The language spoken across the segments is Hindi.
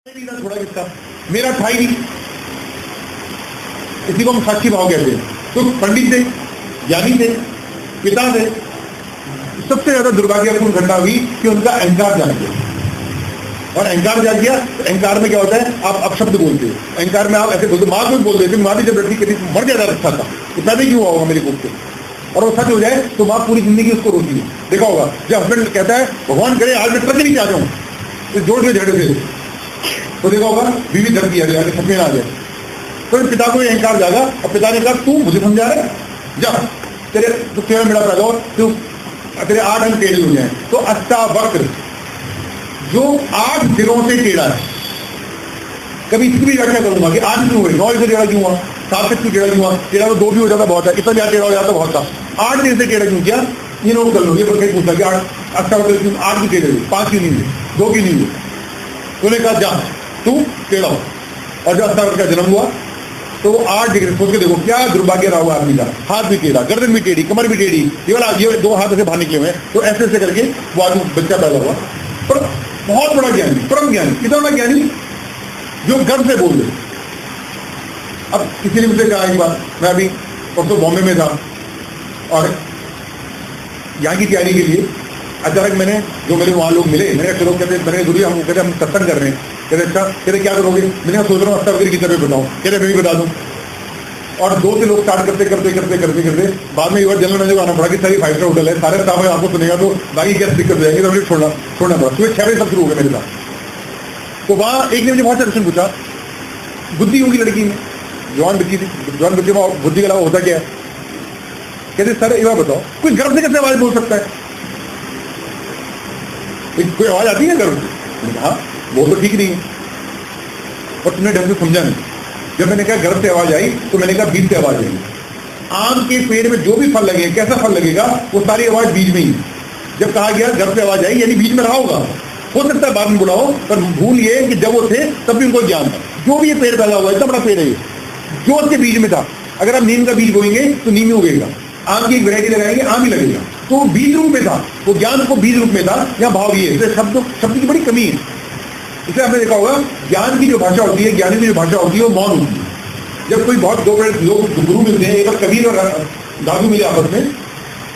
थोड़ा किसका मेरा था ही नहीं, इसी को हम साक्षी भाव कहते हैं। तो पंडित थे, ज्ञानी थे, पिता थे। सबसे ज्यादा दुर्भाग्यपूर्ण घटना हुई कि उनका अहंकार जाग गया, और अहंकार जाग गया तो अहंकार में क्या होता है, आप अपशब्द बोलते हो। अहंकार में आप ऐसे बोलते, माँ को भी बोल देते, माँ भी जब लड़की कहती मर ज्यादा अच्छा था तो पैदा क्यों हुआ होगा मेरे कोख पे, और वो सच हो जाए तो माँ पूरी जिंदगी उसको रोती है। देखा होगा जब हस्बैंड कहता है भगवान करे आज मैं ट्रक नहीं आ जाऊं तो जोर से झगड़े से, तो देखा होगा बीवी धर दिया गया सपने आ जाए। तो पिता को ये अहंकार जागा और पिता ने कहा तू मुझे समझा रहा है, जा तेरे तो केवल मेरा पैदा हो, तू तेरे 8 अंग टेढ़े हो जाए। तो अष्टावक्र जो 8 दिनों से टेढ़ा है, कभी इसकी भी व्याख्या करूंगा कि 8 क्यों हुए, 9 से टेढ़ा क्यों हुआ, 7 से टेढ़ा क्यों हुआ, टेढ़ा तो 2 भी हो जाता बहुत है, इतना ज्यादा टेढ़ा हो जाता बहुत था, 8 दिन से टेढ़ा क्यों किया, ये नोट कर लो। ये पर कहीं पूछता कि 8 क्यों 8 की टेढ़े हुए, 5 क्यों नहीं हुए, 2 की नहीं हुई। तूने कहा जा तू टेढ़ा हो, और जब अष्टावक्र का जन्म हुआ तो वो 8 डिग्री, सोच के देखो क्या दुर्भाग्य रहा हुआ आदमी का, हाथ भी टेढ़ा, गर्दन भी टेढ़ी, कमर भी टेढ़ी, ये 2 हाथ ऐसे बाहर निकले हुए, तो ऐसे ऐसे करके वो आदमी बच्चा पैदा हुआ। पर बहुत बड़ा ज्ञानी, परम ज्ञानी, कितना बड़ा ज्ञानी जो गर्व से बोल दे। अब किसी ने मुझे कहा एक बार, मैं अभी परसों बॉम्बे में था और यहाँ की तैयारी के लिए अचानक मैंने जो मेरे वहाँ लोग मिले, मैंने कहा चलो, कहते मैंने गुरु हम कहते हम सत्संग कर रहे हैं, कहते अच्छा, कहते क्या करोगे, मैंने सोच रहा हूँ अष्टावक्र की तरह बताऊँ, कहते मैं भी बता दूँ। और 2 से लोग स्टार्ट करते करते करते करते करते बाद में जनरल मैनेजर को आना पड़ा कि सारी 5 स्टार होटल है, सारे स्टाफ आपको सुनेगा तो बाकी क्या दिक्कत हो जाएगी, तो मुझे छोड़ना पड़ा। सुबह 6 बजे सब शुरू हो गया मेरे साथ। तो वहाँ एक ने मुझे बहुत से क्वेश्चन पूछा, बुद्धि होगी लड़की में, जवान बच्ची थी, जवान बच्चे में बुद्धि के अलावा होता क्या है। कहते सर एक बार बताओ कोई गर्व से कैसे आवाज बोल सकता है, कोई आवाज आती है गर्व से? हाँ वो तो ठीक नहीं है, और तुमने ढंग से समझा नहीं। जब मैंने कहा गर्व से आवाज आई तो मैंने कहा बीज से आवाज आई। आम के पेड़ में जो भी फल लगे, कैसा फल लगेगा, वो सारी आवाज बीज में ही। जब कहा गया गर्व से आवाज आई यानी बीज में रहा होगा, हो सकता है बाद में बुलाओ, पर भूल ये कि जब वो थे तब भी उनको ज्ञान था। जो भी ये पेड़ पैदा हुआ, इतना बड़ा पेड़ है ये, जो उसके बीज में था। अगर आप नीम का बीज बोएंगे तो नीम ही उगेगा, आम की एक वैरायटी लगाएंगे आम ही लगेगा। तो बीज रूप में था, वो ज्ञान को बीज रूप में था, या भाव ये शब्द की बड़ी कमी है। इसलिए आपने देखा होगा ज्ञान की जो भाषा होती है, ज्ञानी की जो भाषा होती है वो मौन होती है। जब कोई बहुत 2 बड़े लोग गुरु मिलते हैं, एक बार कबीर और दादू मिले आपस में,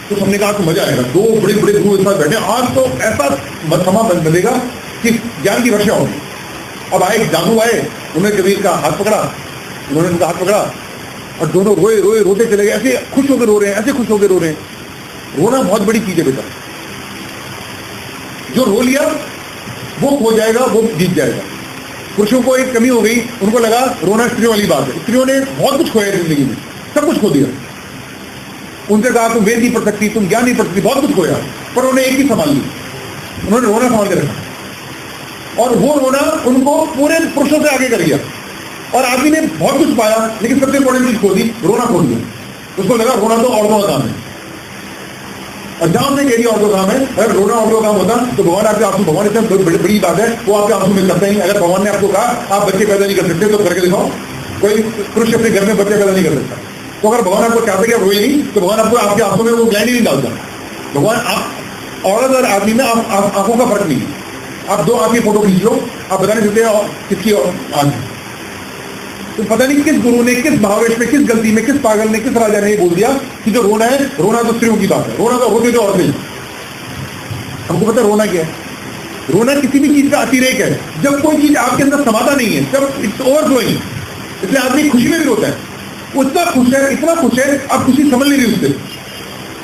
तो हमने कहा तो मजा आएगा, 2 बड़े बड़े गुरु एक साथ बैठे, आज तो ऐसा समा बनेगा कि ज्ञान की वर्षा होगी। अब आए दादू आए, उन्होंने कबीर का हाथ पकड़ा, उन्होंने उनका हाथ पकड़ा और दोनों रोए रोए रोते चले गए, ऐसे खुश होकर रो रहे हैं, ऐसे खुश होकर रो रहे हैं। रोना बहुत बड़ी चीज है बेटा, जो रो लिया वो खो जाएगा, वो जीत जाएगा। पुरुषों को एक कमी हो गई, उनको लगा रोना स्त्रियों वाली बात है। स्त्रियों ने बहुत कुछ खोया जिंदगी में, सब कुछ खो दिया। उनसे कहा तुम वेद नहीं पढ़ सकती, तुम ज्ञान नहीं पढ़ सकती, बहुत कुछ खोया, पर उन्होंने एक ही संभाल ली, उन्होंने रोना संभाल के रखा। और वो रोना उनको पूरे पुरुषों से आगे कर गया। और आदमी ने बहुत कुछ पाया, लेकिन सबसे इंपॉर्टेंट चीज खो दी, रोना खो दिया। उसको लगा रोना तो औरतों का काम है, और जहां से कह औरतों का काम है, अगर रोना औरतों का काम होता तो भगवान आपके आंसू, भगवान इतना बड़ी बात है, वो आपके आंसू में करते ही। अगर भगवान ने आपको कहा आप बच्चे पैदा नहीं कर सकते तो करके दिखाओ, कोई पुरुष अपने घर में बच्चे पैदा नहीं कर सकता। तो अगर भगवान आपको चाहते कि आप रोए नहीं, तो भगवान आपको आपके आंसू में वो ग्लैंड ही नहीं डालता। भगवान आप औरत और आदमी में आंखों का फर्क नहीं है। आप 2 आंख की फोटो खींच लो, आप बता नहीं सकते किसकी आंख। तो पता नहीं किस गुरु ने, किस भावेश में, किस गलती में, किस पागल ने, किस राजा ने ये बोल दिया कि जो रोना है, रोना तो स्त्रियों की बात है, रोना तो होती तो और नहीं। हमको पता रोना क्या है? रोना किसी भी चीज का अतिरेक है। जब कोई चीज आपके अंदर समाता नहीं है, जब इट्स ओवरफ्लोइंग, इसलिए आदमी खुशी में भी रोता है। वो इतना खुश है, अब खुशी समझ नहीं रही उससे।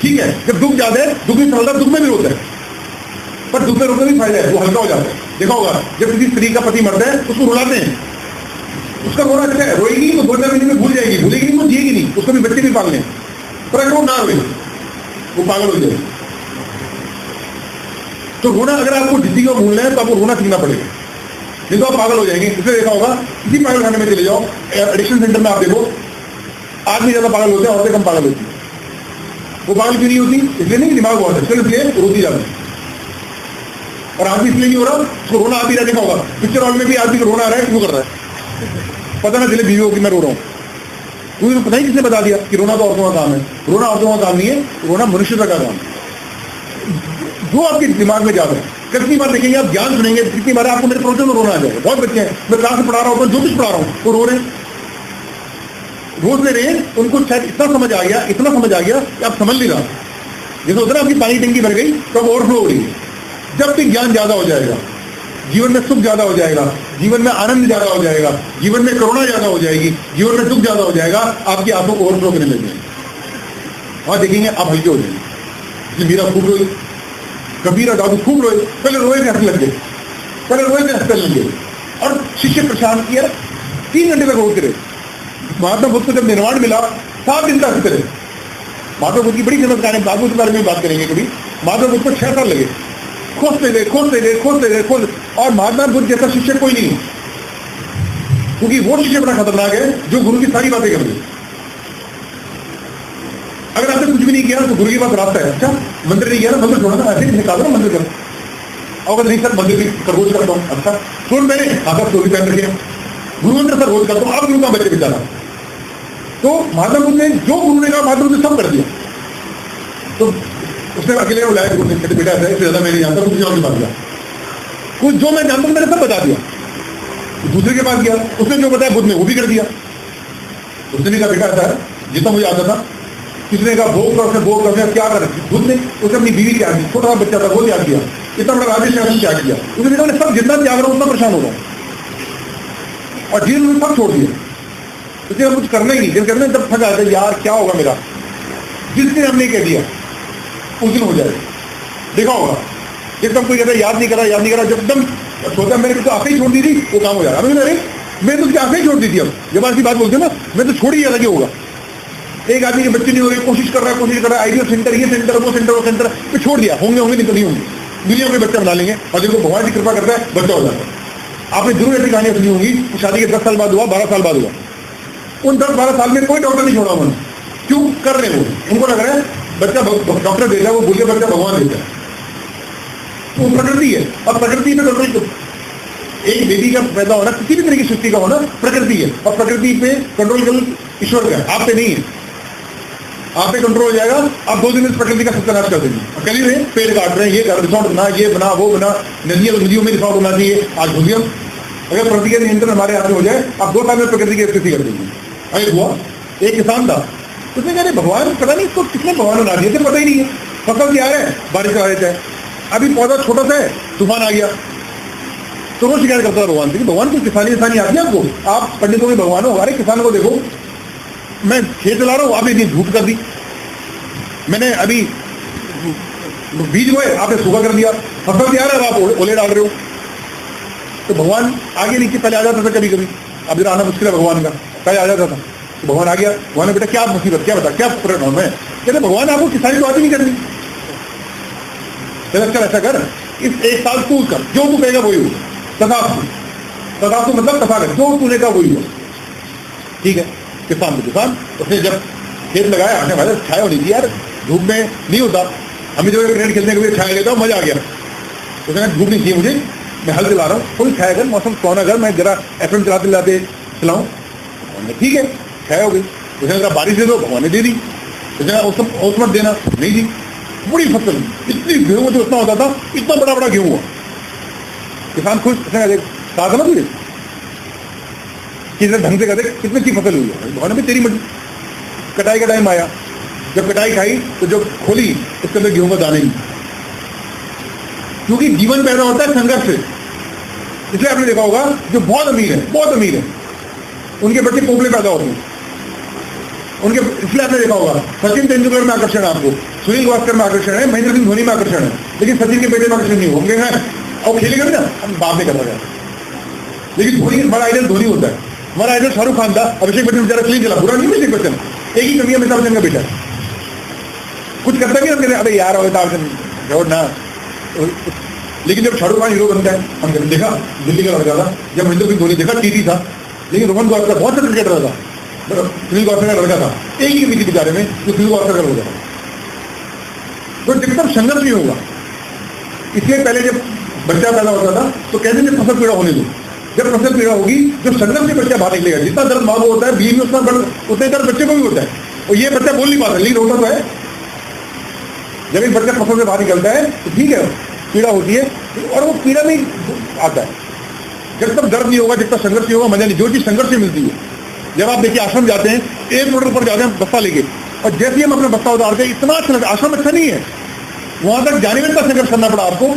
ठीक है, जब दुख ज्यादा है, दुख नहीं समझता, दुख में भी रोता है, पर दुख में रोने भी फायदा है, वो हल्का हो जाता है। देखा होगा जब किसी स्त्री का पति मरता है उसको रुलाते हैं, उसका रोना अच्छा है, रोएगी तो 2-4 महीने में भूल जाएगी, भूलेगी नहीं, वो जिएगी नहीं, उसको भी बच्चे भी पालने, पर अगर वो ना रोए वो पागल हो जाए। तो रोना अगर आपको जिंदगी को भूलना है तो आपको रोना सीखना पड़ेगा, नहीं तो आप पागल हो जाएंगे। इसलिए देखा होगा किसी पागल खाने में चले जाओ, एडिक्शन सेंटर में आप देखो, आदमी ज्यादा पागल होते हैं, औरतें कम पागल होती है। वो पागल क्यों नहीं होती? इसलिए नहीं, दिमाग बहुत है, चलो इसलिए रोती जाती है। और आदमी इसलिए नहीं हो रहा, उसको रोना आती रहा। देखा होगा पिक्चर हॉल में भी आदमी को रोना आ रहा है, क्यों कर रहा है? पता ना चले बीवी होगी मैं रो रहा हूँ, क्योंकि पता ही किसने बता दिया कि रोना तो औरतों का काम है। रोना औरतों का काम नहीं है, रोना मनुष्यता का काम है। जो आपके दिमाग में जाता है। कितनी बार देखेंगे आप ज्ञान सुनेंगे, कितनी बार आपको मेरे प्रवचन में रोना आ जाएगा। बहुत बच्चे हैं, मैं क्लास में पढ़ा रहा हूँ, जो कुछ पढ़ा रहा हूँ वो रो रहे हैं, रोज ले रहे हैं। उनको शायद इतना समझ आ गया, इतना समझ आ गया कि आप समझ नहीं रहा। जैसे होता है आपकी पानी टंकी भर गई तो अब ओवरफ्लो हो रही है। जब भी ज्ञान ज्यादा हो जाएगा, जीवन में सुख ज्यादा हो जाएगा, जीवन में आनंद ज्यादा हो जाएगा, जीवन में करुणा ज्यादा हो जाएगी, जीवन में सुख ज्यादा हो जाएगा, आपकी आंखों ओवरफ्लो करने लग जाएगी। वहां देखेंगे आप हल्के हो जाएंगे। मीरा खूब रोई, कबीरा दादू खूब रोए, पहले रोए थे हंसने लग गए, पहले रोए थे हंसने लग गए। और शिष्य परेशान किया, 3 घंटे तक रोते रहे। महात्मा बुद्ध को जब निर्वाण मिला 7 दिन तक हंसते रहे। महात्मा बुद्ध की बड़ी चमत्कार है, बाबू के बारे में बात करेंगे कभी। महात्मा बुद्ध को 6 साल लगे, खोजते गए खोजते गए खोजते गए खोज, और महात्मा बुद्ध जैसा शिष्य कोई नहीं है, क्योंकि वो शिष्य बड़ा खतरनाक है जो गुरु की सारी बातें कर दे। अगर आपने कुछ भी नहीं किया तो गुरु के पास रास्ता है। अच्छा मंदिर नहीं किया ना, मंदिर छोड़ा ना, ऐसे निकालो ना मंदिर करो। और नहीं सर मंदिर भी रोज करता हूँ। अच्छा सुन मैंने आकर चोरी पहन रखे, गुरु मंत्र सर रोज करता हूँ, आप गुरु का बच्चे बेचारा। तो महात्मा बुद्ध ने जो गुरु ने कहा महात्मा बुद्ध ने सब कर दिया। तो उसने अकेले बुलाया गुरु ने, कहते बेटा ऐसा इससे ज्यादा मैं नहीं जानता, कुछ और की बात किया, कुछ जो मैं जानता हूँ मैंने सब बता दिया। दूसरे के पास गया, उसने जो बताया बुद्ध ने वो भी कर दिया। उसने कहा बेटा ऐसा है जितना मुझे आता था। किसने कहा भोग कर, उसने भोग कर क्या कर, बुद्ध ने उसने अपनी बीवी त्याग दी, छोटा सा बच्चा था वो त्याग दिया, इतना बड़ा राज्य शासन त्याग किया। उसने कहा मैं सब जितना त्याग रहा हूँ उतना परेशान हो रहा हूँ, और जीवन में सब छोड़ दिया। उसने हम कुछ करना ही नहीं, करना जब थक आता है यार क्या होगा मेरा, जिस दिन हमने कह दिया उस दिन हो जाएगा। देखा होगा एकदम कोई कहता है याद नहीं करा याद नहीं करा, जब एकदम सोचा मैंने तो आंखें ही छोड़ दी थी वो काम हो जाएगा। अभी अरे मैं तो उसकी आंखें ही छोड़ दी थी। अब जब ऐसी बात बोलते ना, मैं तो छोड़ ही गया था कि होगा। एक आदमी के बच्चे नहीं हो रहे, कोशिश कर रहा है, आइडियल सेंटर ये सेंटर वो सेंटर पे छोड़ दिया, होंगे होंगे नहीं होंगे, दुनिया में बच्चा बना लेंगे। और जब भगवान की कृपा करता है बच्चा हो जाता है। आपने जरूर ऐसी कहानियां सुनी होंगी, शादी के 10 साल बाद हुआ, 12 साल बाद हुआ। उन 10-12 साल में कोई डॉक्टर नहीं छोड़ा उन्होंने, क्यों कर रहे वो, उनको लग रहा है बच्चा डॉक्टर देता है, वो बोलिए बच्चा भगवान देता है। तो प्रकृति है, और प्रकृति में कंट्रोल, एक बेबी का पैदा होना किसी भी तरह की सृष्टि का होना प्रकृति है, और प्रकृति पे कंट्रोल केवल ईश्वर का है, आप पे नहीं है। आप पे कंट्रोल हो जाएगा, आप 2 दिन में प्रकृति का सत्यानाश कर देंगे। कल ही रहे पेड़ काट रहे हैं, ये रिसोर्ट बना, ये बना वो बना, नदियों में रिसोर्ट होना चाहिए, आज भूलिए। अगर प्रकृति का नियंत्रण हमारे हाथ में हो जाए, आप 2 साल में प्रकृति की स्थिति कर देंगे। अरे हुआ एक किसान था, उसने कहा भगवान पता नहीं इसको किसने भगवान बना दिया, पता ही नहीं है, फसल तैयार है, बारिश का रहता है, अभी पौधा छोटा सा है, तूफान आ गया। तो वो शिकायत करता था भगवान से कि भगवान को किसानी आती है आपको, आप पंडितों के भगवान हो, हमारे किसानों को देखो, मैं खेत चला रहा हूँ आपने इतनी धूप कर दी, मैंने अभी बीज बोए आपने सूखा कर दिया, फसल तैयार है आप ओले डाल रहे हो। तो भगवान आगे नीचे पहले आ जाता था, कभी कभी अब जरा आना मुश्किल है भगवान का, पहले आ जाता था। तो भगवान आ गया, भगवान ने बेटा क्या मुसीबत, क्या बता क्या प्रॉब्लम है। कहते भगवान आपको किसानी तो आती नहीं करनी, चल ऐसा कर, इस 1 साल तू कर, जो तू कहेगा वही होगा, तथास्तु मतलब तथा कर, जो तूने कहा वही होगा। ठीक है, किसान उसने जब खेत लगाया, आने वाले छाया होनी थी यार, धूप में नहीं होता, हमें जो क्रिकेट खेलने के लिए छाया लेता हूँ, मजा आ गया। उसने धूप नहीं चाहिए मुझे, मैं हल चला रहा हूँ, थोड़ी छाया कर, मौसम सोना कर, मैं जरा FM चलाते चलाऊँ। ठीक है छाया हो गई। उसने जरा बारिश दे दो, भगवान ने दे दी। उसने ओस मत देना, नहीं दी। बड़ी फसल, इतनी गेहूं जो उतना होता था, इतना बड़ा बड़ा गेहूं हुआ। किसान खुश, कहा था ना तुझे कितने ढंग से कहते कितनी अच्छी फसल हुई है, भगवान ने भी तेरी मर्जी। कटाई का टाइम आया, जब कटाई खाई तो जो खोली उसके अंदर गेहूं का दाने नहीं, क्योंकि जीवन पैदा होता है संघर्ष से। इसलिए आपने देखा होगा जो बहुत अमीर है उनके बच्चे पोपले पैदा होते हैं उनके। इसलिए आपने देखा होगा सचिन तेंदुलकर में आकर्षण है आपको, सुनील गावस्कर में आकर्षण है, महेंद्र सिंह धोनी में आकर्षण है, लेकिन सचिन के बेटे में आकर्षण नहीं होंगे हैं। और खेलेगा ना, हम बात नहीं कर रहे हैं, लेकिन धोनी हमारा आइडल धोनी होता है, हमारा आइडल शाहरुख खान था। अभिषेक बच्चन बेचारा क्लीन चला, बुरा नहीं अभिषेक बच्चन, एक ही कमी है अमिताभ बच्चन का बेटा, कुछ करता नहीं। हम कहते अरे यार अमिताभ बच्चन ना, लेकिन जब शाहरुख खान हीरो बनता है, हम कहते देखा दिल्ली का लड़का था, जब महेंद्र सिंह धोनी देखा टीटी था, लेकिन रोहन गावस्कर बहुत अच्छा क्रिकेटर था, सुनील गावस्कर का लड़का था, एक ही कमी थी बेचारे में जो सुनील गावस्कर का लड़का था। तो जब तक संघर्ष नहीं होगा, इसलिए पहले जब बच्चा पैदा होता था तो कहते थे फसल पीड़ा होने दो, जब फसल पीड़ा होगी जब संघर्ष से बच्चा बाहर निकलेगा। जितना दर्द माँ को होता है बीवी में उतना दर्द बच्चे को भी होता है, और ये बच्चा बोल नहीं पाता लेकिन होता तो है। जब एक बच्चा फसल से बाहर निकलता है तो ठीक है, पीड़ा होती है, और वो पीड़ा में आता है। जब तक दर्द नहीं होगा, जब तक संघर्ष नहीं होगा, मजा नहीं। जो चीज संघर्ष से मिलती है, जब आप देखिए आश्रम जाते हैं, 1 किलोमीटर ऊपर जाते हैं बस्ता लेके, और जैसे ही हम अपना बस्ता उतारते हैं, इतना अच्छा लगता है। आश्रम अच्छा नहीं है, वहां तक जाने में इतना संघर्ष करना पड़ा आपको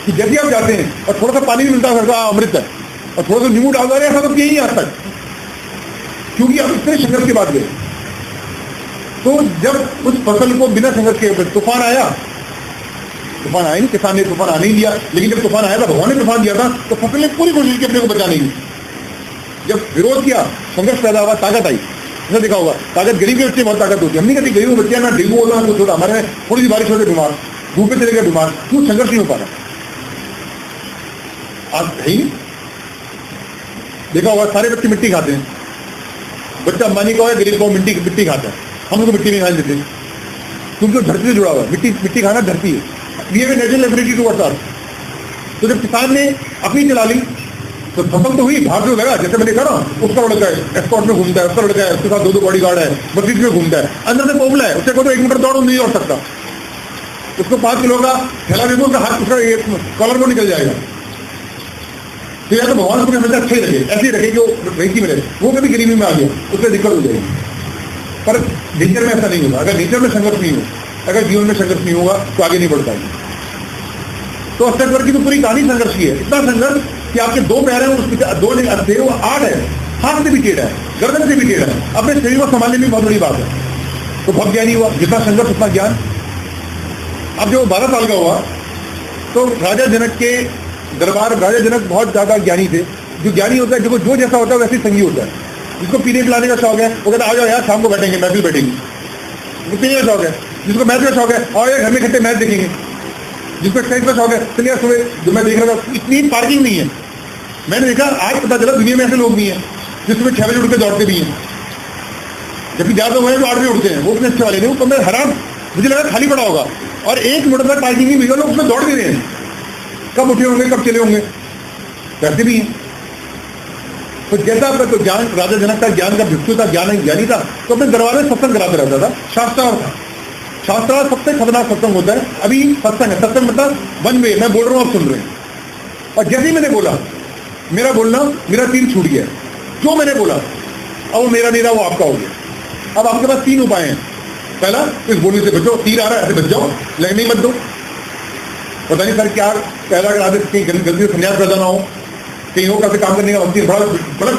कि जैसे आप जाते हैं और थोड़ा सा पानी भी मिलता है, अमृत है, और थोड़ा सा नींबू डाल रहे हैं, ऐसा तो यही आज तक, क्योंकि आप इतने संघर्ष के बाद गए। तो जब उस फसल को बिना संघर्ष के, तूफान आया नहीं, किसान ने तूफान आने ही दिया, लेकिन जब तूफान आया था, भगवान ने तूफान दिया था, तो फसल ने पूरी कोशिश की अपने को बचाने की। जब विरोध किया, संघर्ष पैदा हुआ, ताकत आई। आपने देखा होगा, ताकत गरीब के बच्चे बहुत ताकत होती है। हम नहीं कहते गरीब बच्चे ना डेंगू होता है, कुछ होता, हमारे थोड़ी सी बारिश होती बीमार, धूप पे चले गए बीमार, क्यों? संघर्ष नहीं हो पा रहा। आज है ही देखा होगा, सारे बच्चे मिट्टी खाते हैं। बच्चा अंबानी का है, गरीब का मिट्टी खाता है। हम लोग मिट्टी नहीं खाने देते, क्योंकि वो धरती से जुड़ा हुआ है। मिट्टी खाना धरती है, ये भी नेचुरल एबिलिटी टू वर्क। तो जब किसान ने अपनी चला ली तो फसल तो हुई, भाग जो लगा, जैसे मैंने कहा ना, उसका लड़का है एस्कॉर्ट में घूमता है, उसका लड़का है, उसके साथ 2 बॉडीगार्ड है, मस्जिद में घूमता है, अंदर से पोपला है, उससे को तो 1 मीटर दौड़ नहीं दौड़ सकता। उसको 5 किलो का थैला दे दो, उसका हाथ, उसका कॉलर को निकल जाएगा। तो या तो भगवान उसको हमेशा अच्छे ही रखे, ऐसे ही रखे कि वो वैसी में रहे। वो कभी गरीबी में आ गया, उससे दिक्कत हो जाएगी। पर नेचर में ऐसा नहीं होगा। अगर नेचर में संघर्ष नहीं हो, अगर जीवन में संघर्ष नहीं होगा, तो आगे नहीं बढ़ पाएगी। तो अष्टवर की तो पूरी कहानी संघर्ष की है। इतना संघर्ष कि आपके 2 पैर हैं, उसके 2 देह 8 है, हाथ से भी टेढ़ा है, गर्दन से भी टेढ़ा है, अपने शरीर को संभालने में बहुत बड़ी बात है। तो बहुत ज्ञानी हुआ, जितना संघर्ष उतना ज्ञान। अब जो 12 साल का हुआ, तो राजा जनक के दरबार, राजा जनक बहुत ज्यादा ज्ञानी थे। जो ज्ञानी होता है, जो जैसा होता है वैसे संगी होता है। जिसको पीने पिलाने का शौक है, वो कहता है आ जाओ यार, शाम को बैठेंगे, महफिल बैठेंगे। पीने का शौक है, जिसको मैच का शौक है, और यार घर में इकट्ठे मैच देखेंगे। जिसको एक्सरसाइज का शौक है, चलिए सुबह, जो मैं देख रहा था, इतनी पार्किंग नहीं है। मैंने देखा, आज पता चला दुनिया में ऐसे लोग भी हैं जो सुबह 6 बजे उठ के दौड़ते भी हैं, जबकि ज्यादा हुए जो 8 बजे उठते हैं। वो अपने अच्छे वाले नहीं, वो तो मैं हैरान, मुझे लगा खाली पड़ा होगा, और 1 मिनट तक पार्किंग नहीं हुई, लोग उसमें दौड़ भी रहे हैं। कब उठे होंगे, कब चले होंगे, करते भी हैं। तो जैसा आपका तो ज्ञान, राजा जनक का ज्ञान का भिक्षु था, ज्ञानी था, तो अपने दरबार में सत्संग कराते रहता था। शास्त्रार्थ था, शास्त्रार्थ सबसे खतरनाक सत्संग होता है। अभी सत्संग है, सत्संग मतलब 1 वे, मैं बोल रहा हूँ, आप सुन रहे हैं। और जैसे ही मैंने बोला, मेरा बोलना, मेरा तीर छूट गया। जो मैंने बोला, अब वो मेरा नहीं रहा, वो आपका हो गया। अब आपके पास 3 उपाय हैं। पहला, इस बोलने से बचो, तीर आ रहा है, ऐसे बच जाओ, लगने मत दो। पता नहीं सर क्या पहला आदत, कहीं गलती से संन्यास पैदा ना हो, कहीं हो कैसे काम करने का वक्त बड़ा।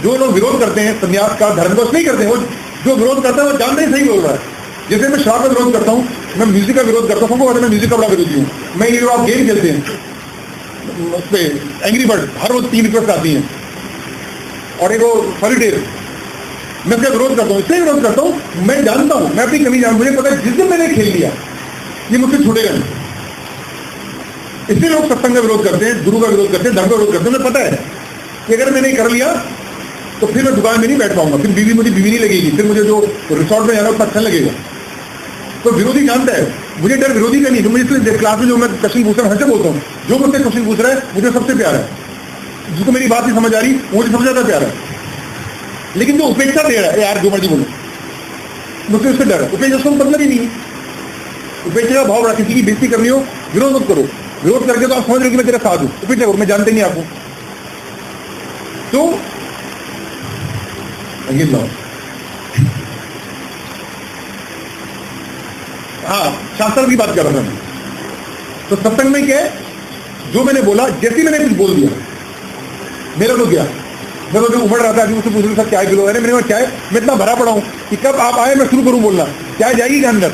जो लोग विरोध करते हैं संन्यास का, धर्म को नहीं करते हैं, वो जो विरोध करता है वो जानते ही सही बोल रहा है। जैसे मैं शराब का विरोध करता हूँ, मैं म्यूजिक का विरोध करता हूँ, मैं म्यूजिक का बड़ा विरोधी हूँ। मैं ये आप गेम खेलते हैं, उस पर एंग्री बर्ड हर रोज 3 रिक्वेस्ट आती हैं, और एक वो सॉलिटेयर, मैं उसका विरोध करता हूँ। इसलिए विरोध करता हूँ, मैं जानता हूँ, मैं अपनी कमी जानता हूँ, मुझे पता है जिस दिन मैंने खेल लिया ये मुझसे छूटेगा नहीं। इसलिए लोग सत्संग का विरोध करते हैं, गुरु का विरोध करते हैं, धर्म का विरोध करते हैं। मुझे पता है कि अगर मैंने कर लिया तो फिर मैं दुकान में नहीं बैठ पाऊंगा, फिर मुझे बीवी नहीं लगेगी, फिर मुझे जो रिसोर्ट में जाना उसका अच्छा लगेगा। तो विरोधी जानता है, मुझे डर विरोधी का नहीं। तो मुझे इसलिए क्लास में जो मैं क्वेश्चन पूछ रहा हूँ, हंसे बोलता हूँ, जो मुझसे क्वेश्चन पूछ रहा है मुझे सबसे प्यारा है। जिसको मेरी बात नहीं समझ आ रही, मुझे सबसे ज्यादा प्यारा है। लेकिन जो उपेक्षा दे रहा है, यार जो मर्जी बोलो, मुझसे उससे डर है। उपेक्षा उसको मतलब ही नहीं है। उपेक्षा का भाव रहा, किसी की बेइज्जती करनी हो, विरोध मत करो। विरोध करके तो आप समझ रहे हो कि मैं तेरा साथ हूं, उपेक्षा करो, मैं जानते नहीं आपको। तो हाँ, शास्त्र की बात कर रहा था मैं। तो सत्संग में क्या है, जो मैंने बोला, जैसे मैंने कुछ बोल दिया, मेरा तो गया। मैं तो उमड़ रहा था, अभी मुझसे पूछ रहा था चाय पिलो, अरे मैंने कहा चाय, मैं इतना भरा पड़ा हूँ कि कब आप आए मैं शुरू करूँ बोलना, चाय जाएगी क्या अंदर।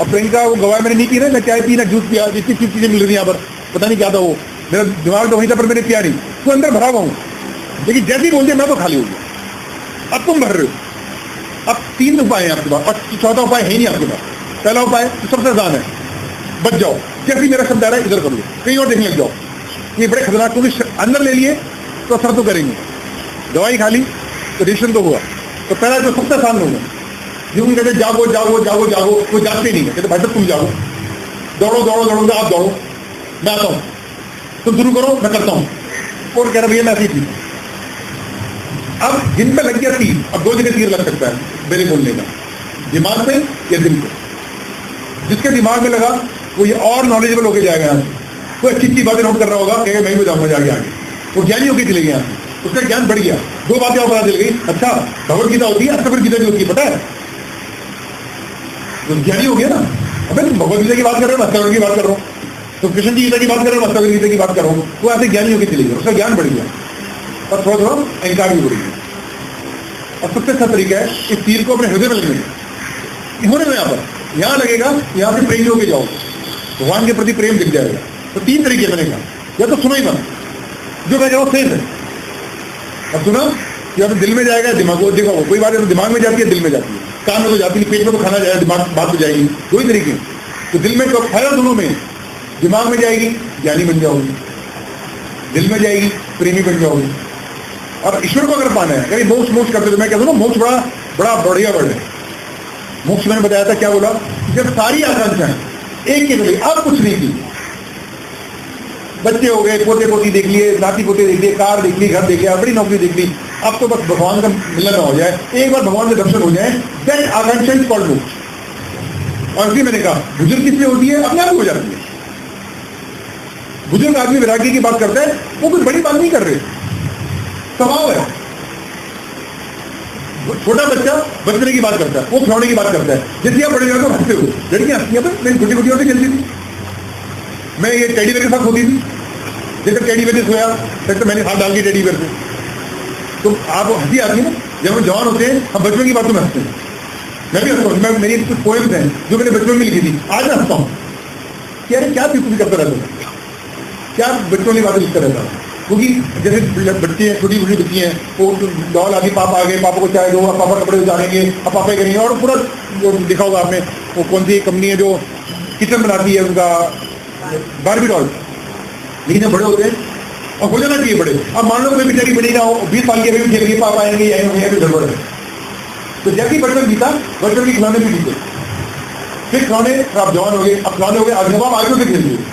अब प्रियंका वो गवाह मैंने नहीं पी रहा, मैं चाय पी ना जूस पिया, इतनी चीजें मिल रही यहाँ पर, पता नहीं क्या था वो, मेरा दिमाग तो वहीं था पर मैंने पिया नहीं, तो अंदर भरा हुआ हूँ। लेकिन जैसे ही बोल दिया मैं तो खाली हो गया। अब तुम भर रहे हो। अब 3 उपाय हैं आपके पास, और चौथा उपाय है ही नहीं आपके पास। पहला उपाय तो सबसे आसान है, बच जाओ। जैसे ही मेरा शब्द आ रहा है इधर कर लो, कहीं और देखने लग जाओ। ये बड़े खतरनाक, क्योंकि अंदर ले लिए तो असर तो करेंगे। दवाई खा ली तो रिएक्शन तो हुआ। तो पहला जो सबसे आसान होगा, जो कहते जागो जागो जागो जागो, वो जागते नहीं है, कहते भाई साहब तुम जागो, दौड़ो दौड़ो दौड़ो, आप दौड़ो, मैं आता हूँ, तुम शुरू करो, मैं करता हूँ। और कह रहा भैया मैं ऐसी थी। अब जिन पे लग गया तीर, अब 2 जगह तीर लग सकता है मेरे बोलने का, दिमाग पे या दिल पे। जिसके दिमाग में लगा वो ये और नॉलेजेबल होके जाएगा यहाँ से, कोई अच्छी अच्छी बातें नोट कर रहा होगा, कहेगा मैं भी बताऊंगा जाके आगे, वो ज्ञानी होकर चले गया, उसका ज्ञान बढ़ गया। दो बातें और पता चल गई, अच्छा भगवत गीता होती है, अष्टवक्र गीता भी होती है, पता है, तो ज्ञानी हो गया ना। अबे तुम भगवत गीता की बात कर रहे हो, अष्टवक्र की बात कर रहा हूँ, तो कृष्ण जी गीता की बात कर रहे हो, अष्टवक्र गीता की बात कर रहा हूँ, वो ऐसे ज्ञानी होकर चले गया, उसका ज्ञान बढ़ गया और थोड़ा थोड़ा अहंकार भी बढ़ गया। और सबसे अच्छा तरीका है इस तीर को अपने हृदय में लगने का, होने में यहाँ लगेगा, यहाँ से प्रेम होके जाओ, भगवान के प्रति प्रेम दिख जाएगा। तो तीन तरीके मैंने कहा, या तो सुनो ही मत, जो मैं कहा सेफ है, अब सुना या तो दिल में जाएगा, दिमाग को देखो, कोई बात है तो दिमाग में जाती है, दिल में जाती है, कान में तो जाती नहीं, पेट में तो खाना जाएगा, दिमाग बात तो जाएगी, दो ही तरीके। तो दिल में तो फायदा दोनों में, दिमाग में जाएगी ज्ञानी बन जाओगी, दिल में जाएगी प्रेमी बन जाओगी। और ईश्वर को अगर पाना है, कहीं मोक्ष मोक्ष करते तो मैं कहता हूँ ना, मोक्ष बड़ा बड़ा बढ़िया वर्ड है। मोक्ष मैंने बताया था क्या बोला, जब सारी आकांक्षाएं एक के लिए, अब कुछ नहीं की, बच्चे हो गए, पोते पोती देख लिए, नाती पोते देख लिए, कार देख ली, घर देख लिया, बड़ी नौकरी देख ली, अब तो बस भगवान का मिलन हो जाए, एक बार भगवान के दर्शन हो जाए, दैट आकांक्षा इज कॉल्ड मोक्ष। और इसी मैंने कहा बुजुर्ग किससे होती है, अपने आप हो जाती है। बुजुर्ग आदमी वैराग्य की बात करता है, वो कुछ बड़ी बात नहीं कर रहे, स्वभाव है। छोटा बच्चा बचने की बात करता है, वो खिलौने की बात करता है, जैसे आप बड़े जाकर हंसते हो, लड़कियां हंसती हैं, मेरी छोटी छोटी होती खेलती थी, मैं ये टेडी बेयर के साथ होती थी, जैसे टेडी बेयर से सोया फिर तो मैंने हाथ डाल के टेडी बेयर से, तो आप हंसी आती है ना, जब हम जवान होते हैं हम बचपन की बातों में हंसते हैं, मैं भी हंसता हूँ। मैं मेरी कुछ पोएम्स हैं जो मैंने बचपन में लिखी थी, आज मैं हंसता हूँ कि अरे क्या तुम करता रहता हूँ, क्या बच्चों की बातें लिखता रहता हूँ। क्योंकि जैसे बच्चे हैं, छोटी छोटी बच्ची हैं, वो डॉल आ गई, पापा आ गए, पापा को चाय दो, पापा कपड़े उतारेंगे, अब पापा ही करेंगे, और पूरा वो देखा होगा आपने, वो कौन सी कंपनी है जो किचन बनाती है, उनका बारबी डॉल। लेकिन जब बड़े होते हैं, और हो जाना चाहिए बड़े, अब मान लो कोई बेचारी बड़ी ना हो, 20 साल के भी खेल गए, पापा आएंगे आएंगे, तो गड़बड़ है। तो जैसे ही बचपन बीता, बचपन के खिलौने भी बीते, फिर खिलौने आप जवान हो गए, अब खिलौने हो गए, अब जब आप आगे से खेल रहे हो,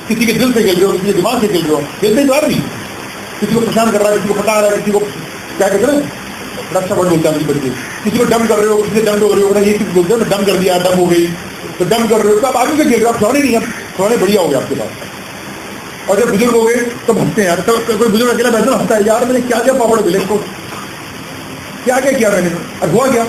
किसी के दिल से खेल रहे हो, किसी के दिमाग से खेल रहे हो, खेलते तो नहीं, किसी को परेशान कर रहा है, किसी को फटा रहा है, किसी को क्या कहते हैं रक्षा वर्ड बोलता है बच्चे, किसी को डम कर रहे हो, किसी डम हो रहे हो, ये चीज बोलते हैं डम कर दिया, डम हो गई, तो डम कर रहे हो, तो आप आगे से खेल रहे हो, आप खिलौने नहीं, खिलौने बढ़िया हो गए आपके पास। और जब बुजुर्ग हो गए तो हंसते हैं यार, तो कोई बुजुर्ग अकेला बैठा हंसता है, यार मैंने क्या क्या पापड़ मिले इसको, क्या क्या किया मैंने, और हुआ क्या।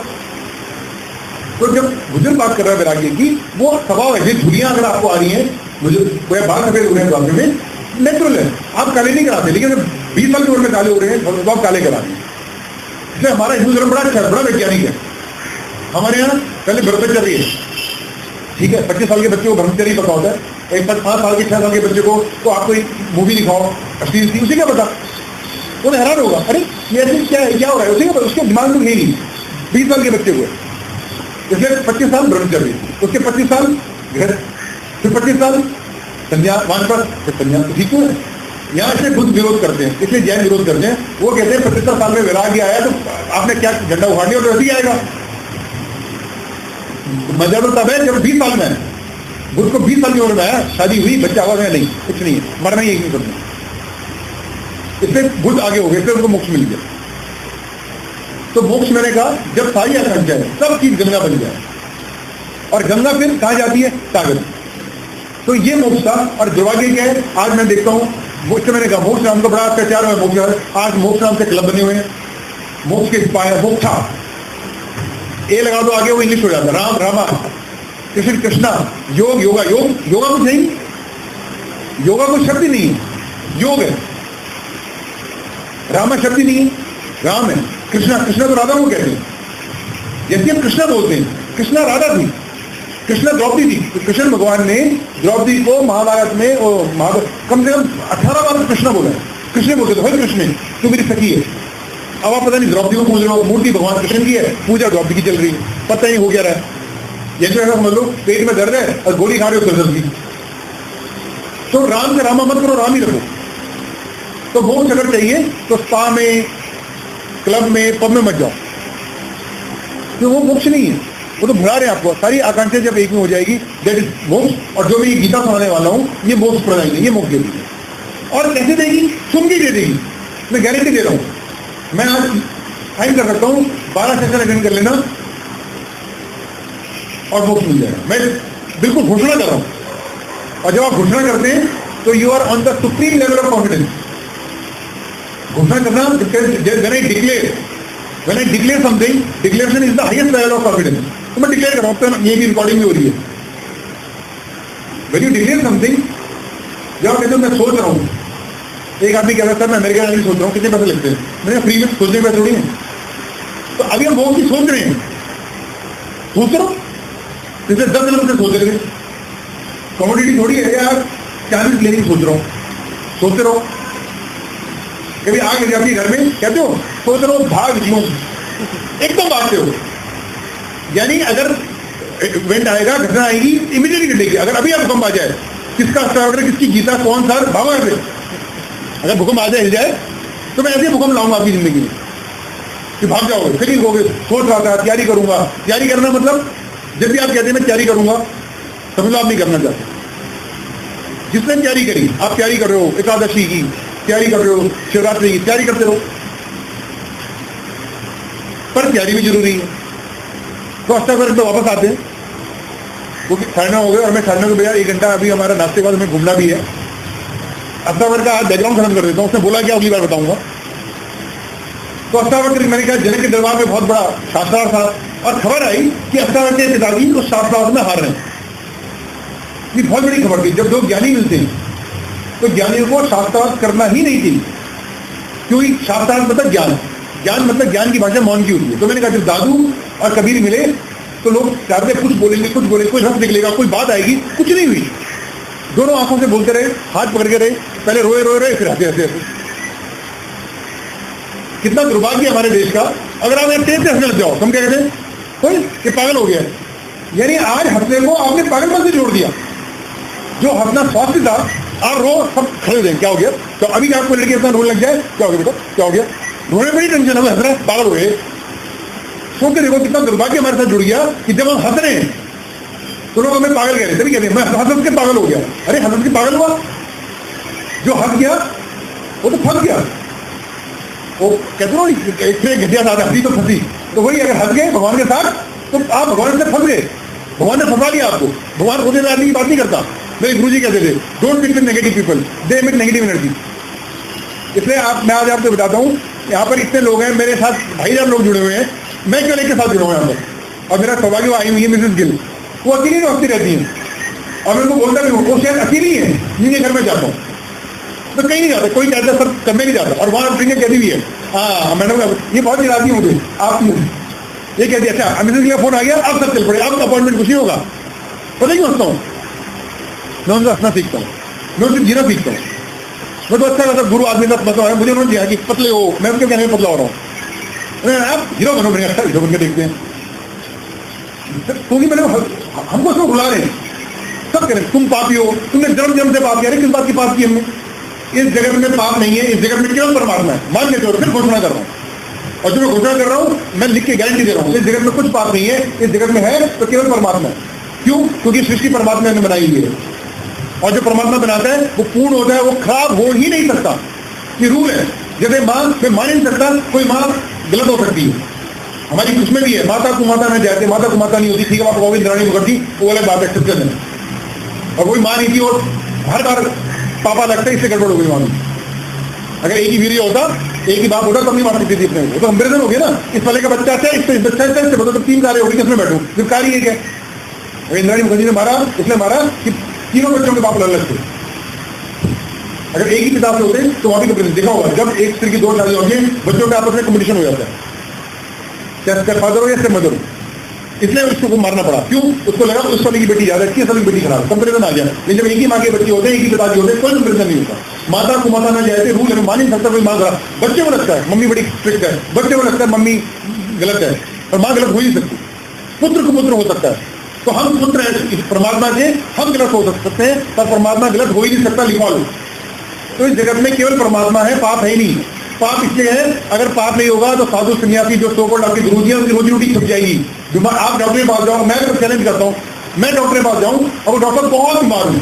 तो जब बुजुर्ग बात कर रहा है वैराग्य की, वो स्वभाव है, झुलियां अगर आपको आ रही हैं, मुझे बाल सफेद हो रहे हैं बाबू में, नेचुरल है, आप काले नहीं कराते, लेकिन 20 साल की उम्र में काले हो रहे हैं तो आप काले कराते हैं। इसलिए हमारा हिंदू धर्म बड़ा अच्छा है, बड़ा वैज्ञानिक है। हमारे यहाँ पहले ब्रह्मचर्य है, ठीक है, 25 साल के बच्चे को ब्रह्मचर्य पता होता है, एक 5 साल के 6 साल के बच्चे को तो आप कोई मूवी दिखाओ अश्लील थी, उसे क्या पता, वो हैरान होगा, अरे ये ऐसे क्या है, क्या हो रहा है, उसे क्या पता, उसके दिमाग में नहीं। 20 साल के बच्चे को, इसलिए 25 साल ब्रह्मचर्य, उसके 25 साल घर, फिर 25 साल संन्यास, वानप्रस्थ, फिर संन्यास, ठीक है। यहाँ से खुद विरोध करते हैं, इसलिए जैन विरोध करते हैं, वो कहते हैं 75 साल में वैराग्य आया तो आपने क्या झंडा उखाड़ लिया, तो ऐसे आएगा। मजा तो तब है जब 20 साल में है, बुद्ध को 20 साल की उम्र में आया, शादी हुई, बच्चा हुआ है, नहीं कुछ नहीं है, मरना ही एक नहीं करना, इससे बुद्ध आगे हो गए, फिर उनको मोक्ष मिल गया। तो मोक्ष मैंने कहा जब सारी आकांक्षा है, सब चीज गंगा बन जाए, और गंगा फिर कहाँ जाती है, सागर। तो ये मोक्ष था। और दुर्भाग्य क्या है, आज मैं देखता हूँ, मोक्ष मैंने कहा मोक्ष नाम का बड़ा अत्याचार है, मोक्ष आज मोक्ष नाम से क्लब बने हुए हैं, मोक्ष के स्पायर, मोक्षा ए लगा दो आगे, वो इंग्लिश हो जाता है, राम रामा, कृष्ण कृष्णा, योग योगा, योगा कुछ नहीं, योगा कोई शब्द ही नहीं है, योग है। रामा शब्द ही नहीं है, राम है। कृष्णा तो राधा को कहते हैं, जैसे हम कृष्णा बोलते हैं, कृष्णा राधा थी, कृष्णा द्रौपदी थी, तो कृष्ण भगवान ने द्रौपदी को महाभारत में कम से कम 18 बार कृष्णा बोला है। कृष्ण बोलते थे, भाई कृष्ण तू मेरी सखी है। अब आप पता नहीं द्रौपदी को पूछ रहे हो, मूर्ति भगवान कृष्ण की है, पूजा द्रौपदी की चल रही है, पता ही हो गया रहा है। जैसे ऐसा समझ लो पेट में दर्द है और गोली खा रहे हो कसर की, तो राम से रामा मत करो, राम ही रखो। तो मोक्ष अगर चाहिए तो स्पा में, क्लब में, पब में मत जाओ, तो वो मोक्ष नहीं है, वो तो भुला रहे हैं आपको। सारी आकांक्षाएं जब एक में हो जाएगी, दैट इज मोक्ष। और जो मैं ये गीता सुनाने वाला हूं, ये मोक्ष प्रदान है, ये मोक्ष दे देगी। और कैसे देगी, सुन के दे देगी, मैं गारंटी दे रहा हूं। मैं आज साइन कर सकता हूं, 12 सेशन अटेंड कर लेना और मोक्ष मिल जाएगा। मैं बिल्कुल घोषणा कर रहा हूं। और जब आप घोषणा करते हैं तो you are on the supreme level of confidence. घोषणा करना, when I declare something, declaration is the highest level of confidence. तो मैं डिक्लेयर कर रहा हूं, तो ये भी रिकॉर्डिंग में हो रही है। When you declare something, जब कहते हो मैं सोच रहा हूं, एक आदमी कहता है सर मैं अमेरिका जाने की सोच रहा हूं, कितने पैसे लगते हैं? मैंने फ्री में सोचने के पैसे थोड़ी हैं। तो अभी हम बहुत चीज सोच रहे हैं, सोच रहा हूं, जैसे 10 दिन से सोच रहे थे। कॉमोडिटी थोड़ी है यार, चांसेस लेने की सोच रहा हूं, सोचते रहो। कभी आग लग जाती है घर में, कहते हो सोच रहा हूं भाग लूं, एकदम भागते हो। यानी अगर इवेंट आएगा, घटना आएगी, इमीडिएटली घटेगी। अगर अभी आप भूकंप आ जाए, किसका स्टार्टर, किसकी जीता, कौन सा भागो ऐसे। अगर भूकंप आ जाए, हिल जाए, तो मैं ऐसे भूकंप लाऊंगा आपकी जिंदगी में कि भाग जाओगे, फिर हो गए। सोच रहा था तैयारी करूंगा, तैयारी करना मतलब जब भी आप कहते हैं मैं तैयारी करूंगा, समझ लो आप नहीं करना चाहते। जिसने तैयारी करी, आप तैयारी कर रहे हो एकादशी की, तैयारी कर रहे हो शिवरात्रि की, तैयारी करते रहो, पर तैयारी भी जरूरी है। तो अच्छा फिर तो वापस आते हैं, क्योंकि ठहरना हो गया और मैं ठहरने को भैया 1 घंटा अभी हमारा नाश्ते के बाद हमें घूमना भी है। अफ्तावर का आज बैकग्राउंड खत्म कर देता हूँ, उसने बोला कि अगली बार बताऊंगा। तो अफ्तावर मैंने कहा जनक के दरबार में बहुत बड़ा शास्त्रार्थ था और खबर आई कि अफ्तावर के पिताजी उस शास्त्रार्थ में हार रहे हैं। ये बहुत बड़ी खबर थी। जब लोग ज्ञानी मिलते हैं तो ज्ञानियों को शास्त्रार्थ करना ही नहीं चाहिए, क्योंकि शास्त्रार्थ मतलब ज्ञान, ज्ञान मतलब ज्ञान की भाषा मौन की होती है। तो मैंने कहा जब दादू और कबीर मिले तो लोग चाहते कुछ बोलेंगे, कुछ बोलेंगे, कोई रस निकलेगा, कोई बात आएगी, कुछ नहीं हुई। दोनों आंखों से बोलते रहे, हाथ पकड़ के रहे, पहले रोए रोए रहे, फिर हंसे हंसे हंसे। कितना दुर्भाग्य है हमारे देश का। अगर आप तेज से हंसने लग जाओ, हम क्या कहते हैं, कोई ये पागल हो गया। यानी आज हंसने को आपने पागलपन से जोड़ दिया। जो हंसना स्वास्थ्य था, आप रो, सब खड़े हो जाएंगे, क्या हो गया? तो अभी आपको लड़की अपना रोने लग जाए, क्या हो गया बेटा, क्या हो गया? रोने बड़ी टेंशन है, हंस रहा है, पागल हो गए। सोच के देखो कितना दुर्भाग्य हमारे साथ जुड़ गया कि जब हम हंस रहे हैं तो लोग हमें पागल कह रहे हैं, तभी कहते हैं मैं हंस के पागल हो गया। अरे हंस के पागल हुआ, जो हंस गया वो तो फंस गया। वो कहते हो एक घटिया साथ हंसी तो फंसी, तो वही अगर हंस गए भगवान के साथ तो आप भगवान से फंस गए। भगवान ने फंसा लिया आपको। भगवान खुद आदमी की बात नहीं करता। मेरे गुरु जी कहते थे don't mix with negative people, they emit negative energy. इसलिए मैं आज आपको बताता हूँ, यहाँ पर इतने लोग हैं, मेरे साथ भाईजान लोग जुड़े हुए हैं, मैं क्यों लेके साथ जुड़ा हूँ यहाँ पर। और मेरा सौभाग्य आई हुई है मिसेज गिल, वो अकेली हंसती रहती है और मेरे को बोलता भी हूँ, वो शायद अकेली है, जिनके घर में जाता हूँ तो कहीं नहीं जाता, कोई कहता सर करने नहीं जाता। और वहाँ ट्रेनिंग कहती भी है, हाँ मैडम ये बहुत राजी हो गई आप, ये कहती है अच्छा मिसेज गिल का फोन आ गया, अब सब चल पड़े, आपका अपॉइंटमेंट कुछ नहीं होगा। पता क्यों हंसता हूँ? मैं उनसे हंसना सीखता हूँ, मैं उनसे जीना सीखता हूँ। मैं तो अच्छा खासा गुरु आदमी का मतलब है, मुझे उन्होंने दिया कि पतले हो, मैं उनके कहने में पतला हो रहा हूँ। आप हीरो बनो, मेरे अच्छा हीरो बन के देखते हैं, क्योंकि मैंने हमको सब बुला रहे हैं, सब करें तुम पापी हो, तुमने जन्म जन्म से पाप किया। किस बात की पाप की हमने? इस जगत में पाप नहीं है, इस जगत में केवल परमात्मा है, मान लेते हो। फिर घोषणा कर रहा हूँ, और जो मैं घोषणा कर रहा हूँ मैं लिख के गारंटी दे रहा हूँ, इस जगत में कुछ पाप नहीं है, इस जगत में है तो केवल परमात्मा है। क्यों? क्योंकि सृष्टि परमात्मा ने बनाई हुई है, और जो परमात्मा बनाता है वो पूर्ण होता है, वो खराब हो ही नहीं सकता। ये रूल है। जैसे माँ मैं मान नहीं सकता, कोई माँ गलत हो सकती है, हमारी उसमें भी है, माता को माता न जाते, माता को माता नहीं होती, ठीक है, माता गोविंद रानी मुखर्जी, वो अलग बात एक्सेप्ट कर देना। और कोई माँ नहीं थी और हर बार पापा लगता है, इससे गड़बड़ हो गई माँ। अगर एक ही वीर्य होता, एक ही बाप होता तब नहीं मार सकती थी अपने को, तो कंपेरिजन हो गया ना। इस वाले का बच्चा अच्छा है, इससे बच्चा अच्छा है, तो 3 कार्य होगी, किसमें बैठूं? सिर्फ कार्य एक है। इंद्राणी मुखर्जी ने मारा, इसलिए मारा कि तीनों बच्चों के बाप अलग थे। अगर एक ही पिता से होते तो वहां भी कंपेरिजन देखा होगा, जब एक स्त्री की 2 शादी होती है, बच्चों के आपस में कंपटीशन हो जाता है, क्या स्टेप फादर हो या स्टेप मदर हो। इसलिए उसको मारना पड़ा। क्यों? उसको लगा उस वाली की बेटी ज्यादा अच्छी है, वाली बेटी खराब, कंपेरिजन आ गया। लेकिन जब एक ही माँ के बच्चे होते हैं, एक ही पिताजी होते हैं, कोई कंपेरिजन नहीं होता। माता को माता ना जाए, रूल है, मान नहीं सकता कोई माँ खराब। बच्चे को लगता है मम्मी बड़ी स्ट्रिक्ट है, बच्चे को लगता है मम्मी गलत है, और माँ गलत हो ही सकती। पुत्र को पुत्र हो सकता है, तो हम पुत्र है परमात्मा के, हम गलत हो सकते हैं, पर परमात्मा गलत हो ही नहीं सकता, लिखवा लो। तो इस जगत में केवल परमात्मा है, पाप है ही नहीं। पाप इसलिए है, अगर पाप नहीं होगा तो साधु सन्यासी जो सो-कॉल्ड आपके गुरु जी हैं, उनकी रोजी रोटी छुप जाएगी। आप डॉक्टर के पास जाओ, मैं तो चैलेंज करता हूँ, मैं डॉक्टर के पास जाऊँ और डॉक्टर बहुत बीमार हूँ,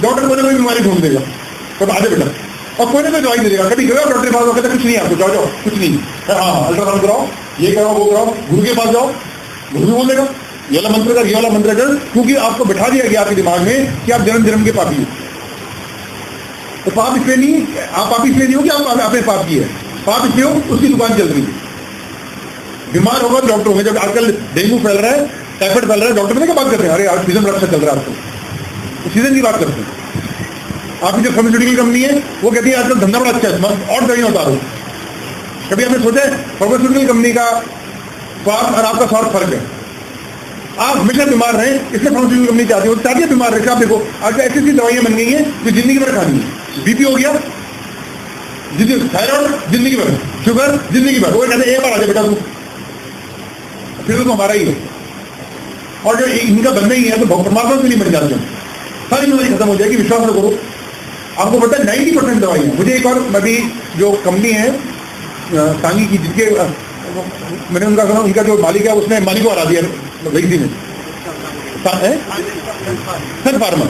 डॉक्टर कोई ना कोई बीमारी ढूंढ देगा, तो आधे बेटा, और कोई ना कोई दवाई दे देगा। कभी गए डॉक्टर के पास, कहते कुछ नहीं आपको, जाओ कुछ नहीं, हाँ अल्ट्रासाउंड कराओ, ये कराओ वो कराओ। गुरु के पास जाओ, गुरु भी बोल देगा ये वाला मंत्र कर, ये वाला मंत्र कर, क्योंकि आपको बिठा दिया गया आपके दिमाग में कि आप जन्म जन्म के पापी हो। तो पाप इसलिए नहीं, आप पापी इसलिए नहीं हो कि आप आपने पाप किया है, पाप इसलिए हो उसकी दुकान चल रही है। बीमार होगा तो डॉक्टर होंगे। जब आजकल डेंगू फैल रहा है, टाइफाइड फैल रहा है, डॉक्टर ने क्या बात करते हैं, अरे आज सीजन बड़ा अच्छा चल रहा है आजकल, तो सीजन की बात करते हैं। आपकी जो फार्मास्यूटिकल कंपनी है वो कहती है आजकल धंधा बड़ा अच्छा है, और दवाइयां उतारो। कभी आपने सोचा है फार्मास्यूटिकल कंपनी का स्वार्थ और आपका स्वार्थ फर्क है? आप हमेशा बीमार रहे इसलिए फार्मास्यूटिकल कंपनी चाहती है बीमार रहे। आप देखो आज ऐसी ऐसी दवाइयां बन गई हैं जो जिंदगी भर खानी है। बीपी हो गया, थायराइड जिंदगी भर, शुगर जिंदगी भर, वो कहते हैं एक बार आ जाए बेटा तू, फिर तो हमारा ही है। और जो इनका बनना ही है तो परमात्मा से नहीं बन जाते हैं, सारी बीमारी खत्म हो जाएगी। विश्वास न करो। आपको पता है 90% दवाइयां, मुझे एक और अभी जो कंपनी है सांगी की, जिसके मैंने उनका सुना, उनका जो मालिक है उसने मालिक को हरा दिया वैक्सी में, सन फार्मा।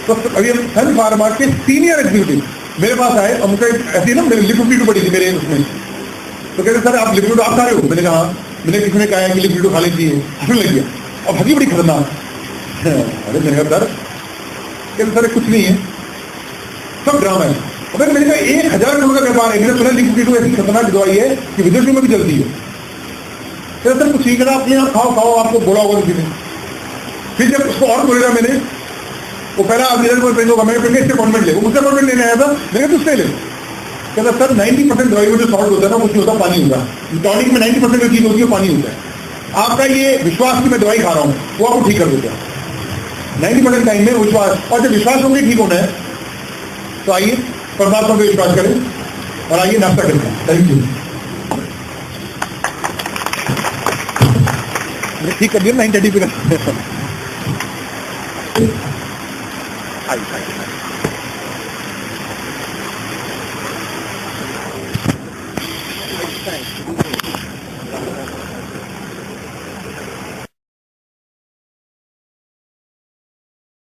तो अभी हम सन फार्मा के सीनियर एग्जीक्यूटिव मेरे पास आए और मुझे ऐसी ना मेरी लिपिड पड़ी थी मेरे उसमें, तो कहते सर आप लिपिड आप खा रहे हो? मैंने कहा मैंने किसी ने कहा है कि लिपिड खा लीजिए, हंसने लग गया और हंसी बड़ी खतरनाक। अरे मैंने कहा सर, कहते सर कुछ नहीं है, सब ड्रामा है। अगर मैंने कहा 1000 करोड़ का व्यापार है, मैंने सुना लिपिड ऐसी खतरनाक दवाई है कि विदेशों में भी चलती है। कहते सर कुछ नहीं करना, अपने यहाँ खाओ खाओ, आपको बोला होगा किसी ने। फिर जब उसको और बोलेगा मैंने, वो पहला आप इधर को पेंगोगा, मैंने पेंगे इससे अपॉइंटमेंट ले, वो मुझसे अपॉइंटमेंट लेने आया था, मैंने कहा तुझसे ले। कहता सर 90% दवाई में जो सॉल्ट होता है ना, कुछ नहीं होता, पानी होता है। टॉनिक में 90% जो चीज होती है पानी होता है। आपका ये विश्वास की मैं दवाई खा रहा हूँ वो आपको ठीक कर देता है 90% टाइम में विश्वास। और जब विश्वास होंगे ठीक होना है तो आइए परमात्मा पे विश्वास करें और आइए नाश्ता करते हैं। Thank you. ठीक कर दिया 9:30 पे। Thanks.